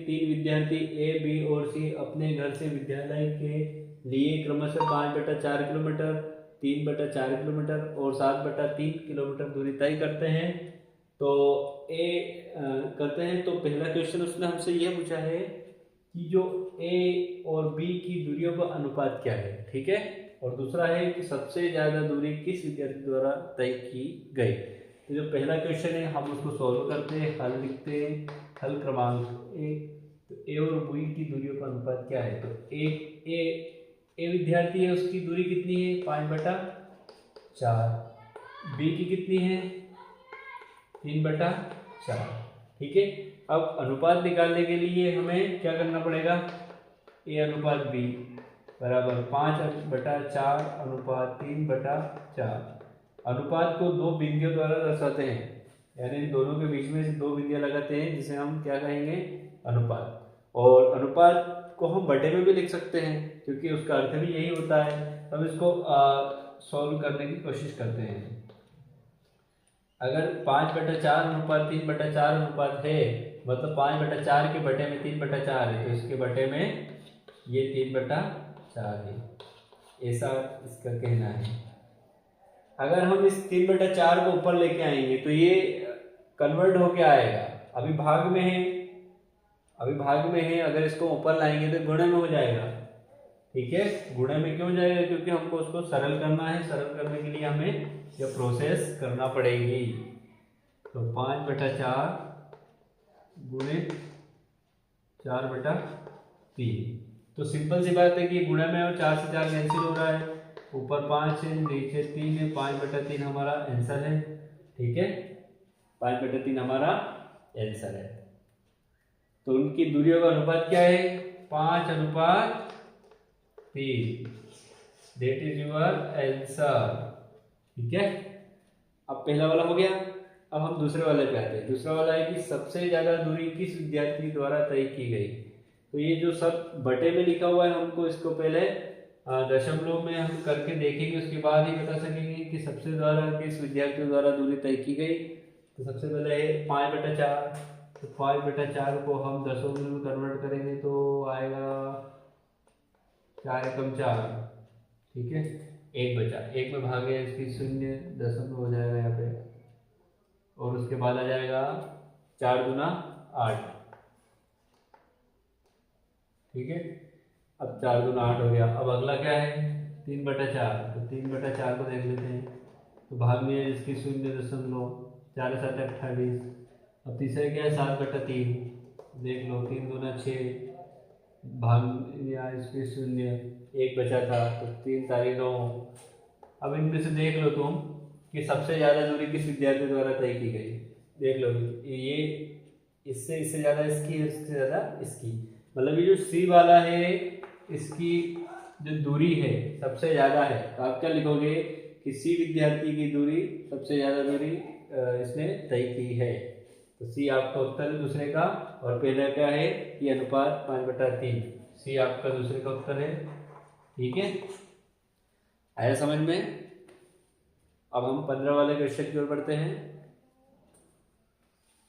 तीन विद्यार्थी ए, बी और सी अपने घर से विद्यालय के लिए क्रमशः 5/4 किलोमीटर, 3/4 किलोमीटर और 7/3 किलोमीटर दूरी तय करते हैं। तो करते हैं। तो पहला क्वेश्चन उसने हमसे यह पूछा है कि जो ए और बी की दूरियों का अनुपात क्या है, ठीक है। और दूसरा है कि सबसे ज़्यादा दूरी किस विद्यार्थी द्वारा तय की गई। तो जो पहला क्वेश्चन है हम उसको सॉल्व करते हैं, हल लिखते हैं। हल क्रमांक 1, तो ए और बी की दूरियों का अनुपात क्या है। तो ए विद्यार्थी है, उसकी दूरी कितनी है 5/4, बी की कितनी है 3/4, ठीक है। अब अनुपात निकालने के लिए हमें क्या करना पड़ेगा, ए अनुपात बी बराबर 5/4 अनुपात 3/4। अनुपात को दो बिंदुओं द्वारा दर्शाते हैं, यानी इन दोनों के बीच में से दो बिंदियां लगाते हैं, जिसे हम क्या कहेंगे अनुपात। और अनुपात को हम बटे में भी लिख सकते हैं क्योंकि उसका अर्थ भी यही होता है। अब इसको सॉल्व करने की कोशिश करते हैं। अगर 5/4 अनुपात 3/4 अनुपात है, मतलब 5/4 के बटे में 3/4 है, तो इसके बटे में ये 3/4 है, ऐसा इसका कहना है। अगर हम इस 3/4 को ऊपर लेके आएंगे तो ये कन्वर्ट होके आएगा, अभी भाग में है, अगर इसको ऊपर लाएंगे तो गुणे में हो जाएगा, ठीक है। गुणे में क्यों जाएगा, क्योंकि हमको उसको सरल करना है। सरल करने के लिए हमें यह प्रोसेस करना पड़ेगी। तो 5/4 गुणे 4/3। तो सिंपल सी बात है कि गुणे में और 4 से 4 कैंसिल हो रहा है, ऊपर 5 है नीचे 3 है, 5/3 हमारा आंसर है, ठीक है। 5/3 हमारा आंसर है। तो उनकी दूरियों का अनुपात क्या है 5/3, दैट इज योर आंसर, ठीक है। अब पहला वाला हो गया। अब हम दूसरे वाले पे आते हैं। दूसरा वाला है कि सबसे ज्यादा दूरी किस विद्यार्थी द्वारा तय की गई। तो ये जो सब बटे में लिखा हुआ है, हमको इसको पहले दशमलव में हम करके देखेंगे, उसके बाद ही बता सकेंगे कि सबसे ज्यादा किस विद्यार्थी द्वारा दूरी तय की गई। तो सबसे पहले है 5/4, तो 5/4 को हम दशमलव में कन्वर्ट करेंगे तो आएगा 4 एकम 4, ठीक है। एक बचा, एक में भागे इसकी 0 दशमलव हो जाएगा यहाँ पे, और उसके बाद आ जाएगा 4 दूना 8, ठीक है। अब 4 दूना 8 हो गया। अब अगला क्या है 3/4, तो 3/4 को देख लेते हैं। तो भाग में है इसकी 0 4 7 28। अब तीसरा क्या है 7/3, देख लो 3 दूना 6, भाग या इसकी 0, एक बचा था तो 3 तारी 9। अब इनमें से देख लो तुम कि सबसे ज़्यादा दूरी किस विद्यार्थी द्वारा तय की गई। देख लो ये इससे ज़्यादा इसकी, इससे ज़्यादा इसकी, मतलब ये जो सी वाला है इसकी जो दूरी है सबसे ज़्यादा है। तो आप क्या लिखोगे कि सी विद्यार्थी की दूरी सबसे ज़्यादा दूरी इसने तय की है। तो सी आपका उत्तर है दूसरे का, और पहला क्या है कि अनुपात 5/3, सी आपका दूसरे का उत्तर है, ठीक है। आया समझ में। अब हम 15 वाले क्वेश्चन की ओर बढ़ते हैं।